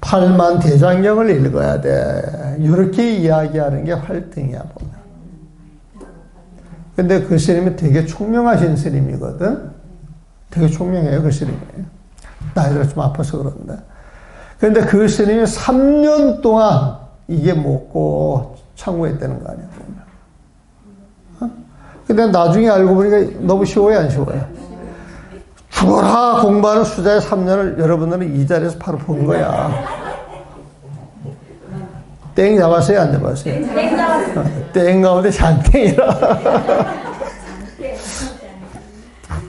팔만 대장경을 읽어야 돼. 이렇게 이야기하는 게 활등이야, 보면. 근데 그 스님이 되게 총명하신 스님이거든. 되게 총명해요, 그 스님이. 나이가 좀 아파서 그런데. 근데 그 스님이 3년 동안 이게 먹고 참고했다는 거 아니야, 보면. 근데 나중에 알고 보니까 너무 쉬워요, 안 쉬워요? 죽어라 공부하는 수자의 3년을 여러분들은 이 자리에서 바로 본 거야. 땡 잡았어요, 안 잡았어요? 땡 잡았어요. 땡 가운데 잔땡이라.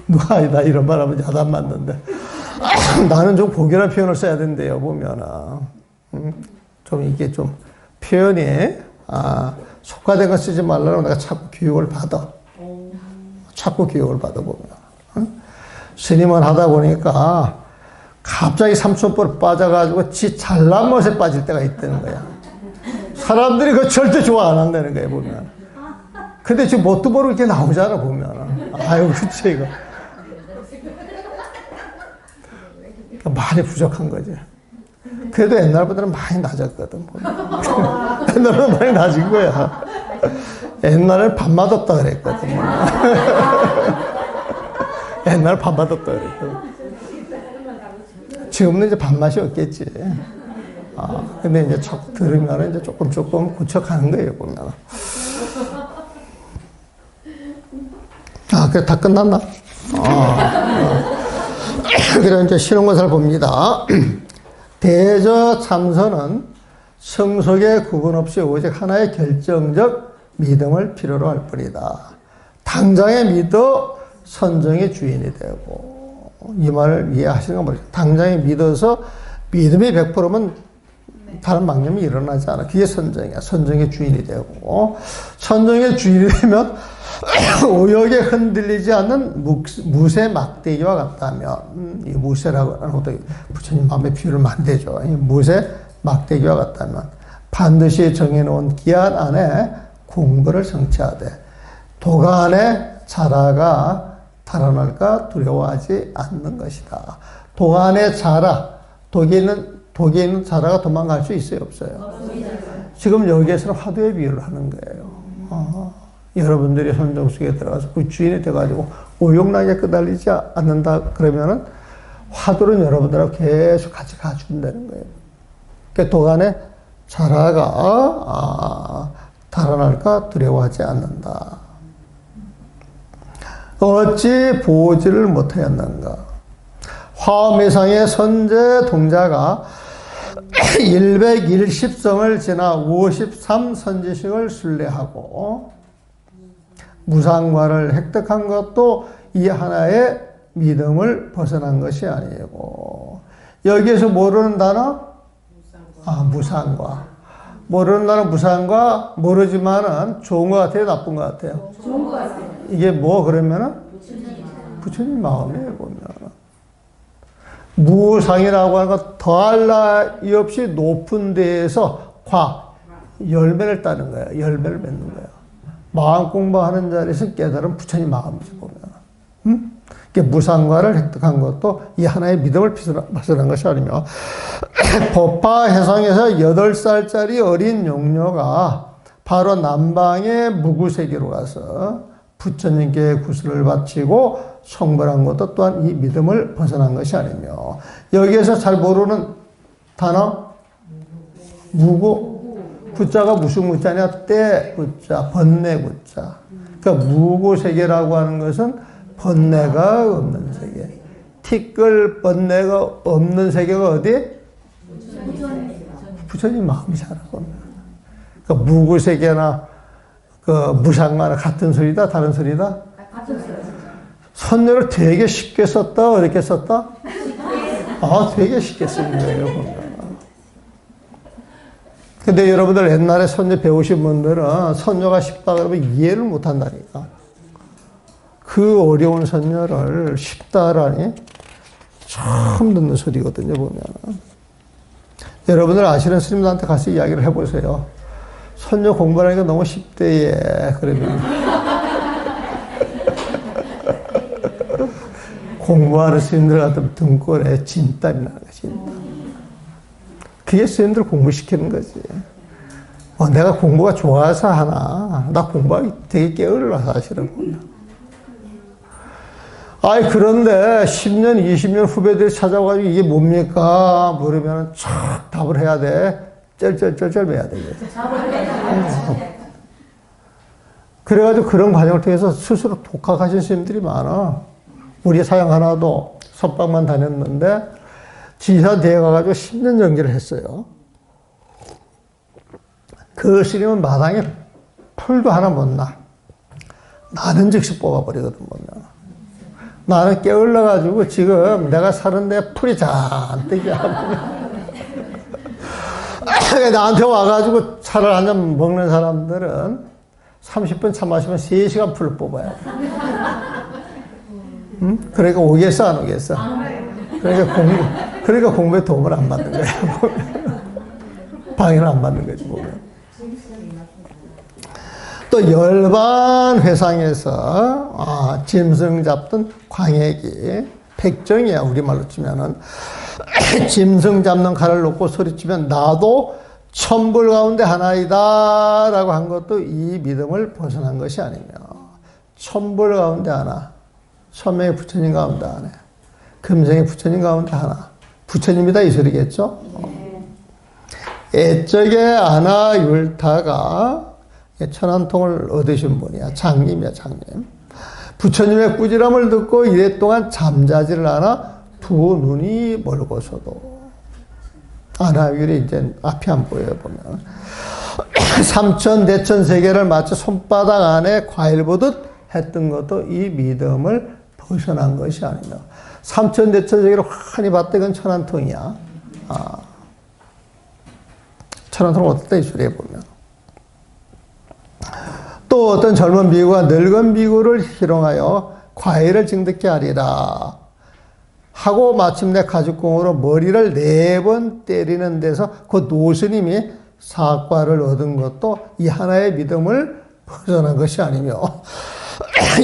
누가 나 이런 말 하면 야단 맞는데. 나는 좀 고결한 표현을 써야 된대요, 보면은. 좀 이게 좀 표현이, 속화된 거 쓰지 말라고 내가 자꾸 교육을 받아. 자꾸 교육을 받아, 보면. 스님은 하다 보니까 갑자기 삼천포로 빠져가지고 지 잘난 멋에 빠질 때가 있다는 거야. 사람들이 그거 절대 좋아 안 한다는 거야, 보면. 근데 지금 뭣도 모르고 이렇게 나오잖아, 보면. 아유, 그치, 이거. 많이 부족한 거지. 그래도 옛날보다는 많이 낮았거든. 옛날보다 많이 낮은 거야. 옛날에 밥맛 없다 그랬거든. 옛날에 밥맛 없다 그랬거든. 지금은 이제 밥맛이 없겠지. 근데 이제 자꾸 들으면 이제 조금 고쳐가는 거예요, 보면. 그래, 다 끝났나? 그래, 이제 실용것을 봅니다. 대저 참선은 성속의 구분 없이 오직 하나의 결정적 믿음을 필요로 할 뿐이다. 당장에 믿어 선정의 주인이 되고, 이 말을 이해하시는 건 모르겠어요. 당장에 믿어서 믿음이 100%면 다른 망념이 일어나지 않아. 그게 선정이야. 선정의 주인이 되고, 선정의 주인이 되면 오역에 흔들리지 않는 무쇠 막대기와 같다면, 이 무쇠라고 하는 것도 부처님 마음에 비유를 만들죠. 이 무쇠 막대기와 같다면 반드시 정해놓은 기한 안에 공부를 성취하되 도가 안에 자라가 달아날까 두려워하지 않는 것이다. 도가 안에 자라, 독에 있는 자라가 도망갈 수 있어요, 없어요? 지금 여기에서는 화두의 비유를 하는 거예요. 여러분들이 선정 속에 들어가서 그 주인이 돼가지고 오용락에 끄달리지 않는다 그러면은 화두는 여러분들하고 계속 같이 가준다는 거예요. 그 도간에 자라가 달아날까 두려워하지 않는다. 어찌 보지를 못하였는가? 화엄회상의 선제 동자가 110성을 지나 53선지식을 순례하고 무상과를 획득한 것도 이 하나의 믿음을 벗어난 것이 아니고, 여기에서 모르는 단어? 무상과. 모르는 단어 무상과, 모르지만은 좋은 것 같아요, 나쁜 것 같아요? 좋은 것 같아요. 이게 뭐 그러면은? 부처님 마음이에요, 보면. 무상이라고 하는 건 더할 나위 없이 높은 데에서 열매를 따는 거야. 열매를 맺는 거야. 마음 공부하는 자리에서 깨달은 부처님 마음이지, 보면. 무상과를 획득한 것도 이 하나의 믿음을 벗어난 것이 아니며, 법화 해상에서 8살짜리 어린 용녀가 바로 남방의 무구세계로 가서 부처님께 구슬을 바치고 성불한 것도 또한 이 믿음을 벗어난 것이 아니며, 여기에서 잘 모르는 단어? 무구. 구자가 무슨 구자냐? 때 구자, 번뇌 구자. 그러니까 무구세계라고 하는 것은 번뇌가 없는 세계. 티끌 번뇌가 없는 세계가 어디? 부처님 마음이잖아. 그러니까 무구세계나 그 무상과나 같은 소리다, 다른 소리다? 선녀를 되게 쉽게 썼다, 어렵게 썼다? 되게 쉽게 쓴 거예요, 보면. 근데 여러분들 옛날에 선녀 배우신 분들은 선녀가 쉽다 그러면 이해를 못 한다니까. 그 어려운 선녀를 쉽다라니 처음 듣는 소리거든요, 보면. 여러분들 아시는 스님들한테 가서 이야기를 해보세요. 선녀 공부하니까 너무 쉽대, 예. 그러면. 공부하는 스님들 같은 등골에 진땀이 나는 거지, 진땀. 그게 스님들 공부시키는 거지. 내가 공부가 좋아서 하나. 나 공부하기 되게 게을러, 사실은. 그런데 10년, 20년 후배들이 찾아와가지고 이게 뭡니까? 물으면 촥 답을 해야 돼. 쩔쩔쩔쩔 매야 되겠지. 그래가지고 그런 과정을 통해서 스스로 독학하신 스님들이 많아. 우리 사양 하나도 선방만 다녔는데 지사대에 가가지고 10년 연기를 했어요. 그 스님은 마당에 풀도 하나 못 나. 나는 즉시 뽑아버리거든, 보면. 나는 깨울러가지고 지금 내가 사는데 풀이 잔뜩이야. 나한테 와가지고 차를 한 잔 먹는 사람들은 30분 차 마시면 3시간 풀을 뽑아야 돼. 응? 그러니까 오겠어, 안 오겠어? 그러니까 공부에 도움을 안 받는 거야. 방해를 안 받는 거지, 보면. 또 열반 회상에서 짐승 잡던 광해기, 백정이야, 우리말로 치면은. 짐승 잡는 칼을 놓고 소리치면 나도 천불 가운데 하나이다 라고 한 것도 이 믿음을 벗어난 것이 아니며, 천불 가운데 하나, 천명의 부처님 가운데 하나, 금생의 부처님 가운데 하나, 부처님이다 이 소리겠죠? 애적에 아나율타가 천안통을 얻으신 분이야. 장님이야, 장님. 부처님의 꾸지람을 듣고 이랫동안 잠자지를 않아 두 눈이 멀고서도. 아나율이 이제 앞이 안 보여요, 보면. 삼천, 대천 세계를 마치 손바닥 안에 과일 보듯 했던 것도 이 믿음을 벗어난 것이 아니며. 삼천, 대천 세계를 환히 봤다, 이건 천안통이야. 천안통을 어떻다, 이 소리에 보면. 또 어떤 젊은 비구가 늙은 비구를 희롱하여 과일을 증득케 하리라 하고 마침내 가죽공으로 머리를 4번 때리는 데서 그 노스님이 사과를 얻은 것도 이 하나의 믿음을 벗어난 것이 아니며.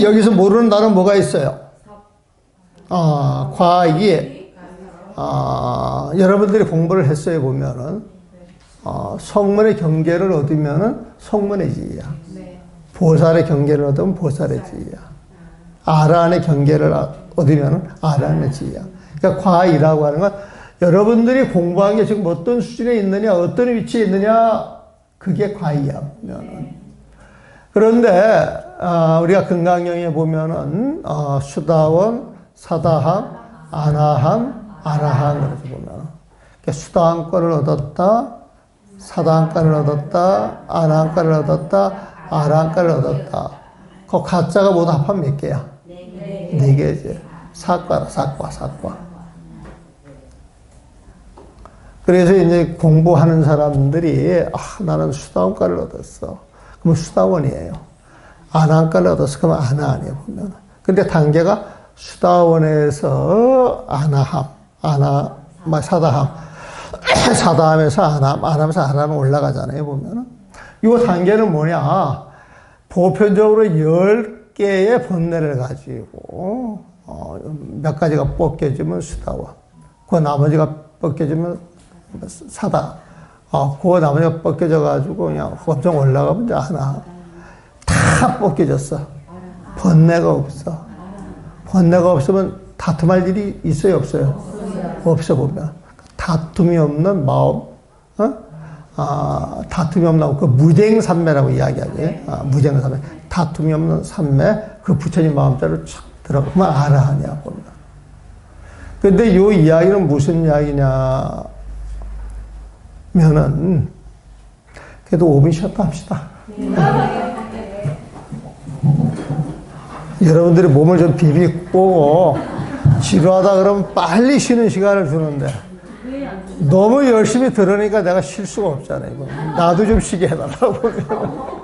여기서 모르는 단어는 뭐가 있어요? 과이. 여러분들이 공부를 했어요, 보면은. 성문의 경계를 얻으면은 성문의 지위야. 보살의 경계를 얻으면 보살의 지위야. 아라한의 경계를 얻으면 아라한의 지위야. 그러니까 과이라고 하는 건 여러분들이 공부한 게 지금 어떤 수준에 있느냐, 어떤 위치에 있느냐, 그게 과이야, 보면은. 그런데, 우리가 금강경에 보면은, 수다원, 사다함, 아나함, 아라함, 그래서 보면. 그러니까 수다함과를 얻었다, 사다함과를 얻었다, 아나함과를 얻었다, 아라함과를 얻었다. 그 가짜가 모두 합하면 몇 개야? 4개지. 사과라, 사과. 그래서 이제 공부하는 사람들이, 나는 수다원과를 얻었어. 그러면 수다원이에요. 아나함과를 얻었어. 그러면 아나 아니에요, 보면. 근데 단계가 수다원에서 아나함, 사다함, 사다함에서 아나함, 아나함에서 아나함 올라가잖아요, 보면은. 이 단계는 뭐냐? 보편적으로 10개의 번뇌를 가지고, 몇 가지가 벗겨지면 수다원. 그 나머지가 벗겨지면 사다. 그 나머지가 벗겨져가지고 그냥 엄청 올라가면 이제 하나. 다 벗겨졌어. 번뇌가 없어. 번뇌가 없으면 다툼할 일이 있어요, 없어요? 없어, 보면. 다툼이 없는 마음, 다툼이 없는 그 무쟁삼매라고 이야기하지. 무쟁삼매. 다툼이 없는 삼매, 그 부처님 마음자를 촥 들어가면 아라하냐, 보면. 근데 요 이야기는 무슨 이야기냐, 면은, 그래도 5분 쉬었다 합시다. 여러분들이 몸을 좀 비비고 지루하다 그러면 빨리 쉬는 시간을 주는데 너무 열심히 들으니까 내가 쉴 수가 없잖아요. 이거. 나도 좀 쉬게 해달라고.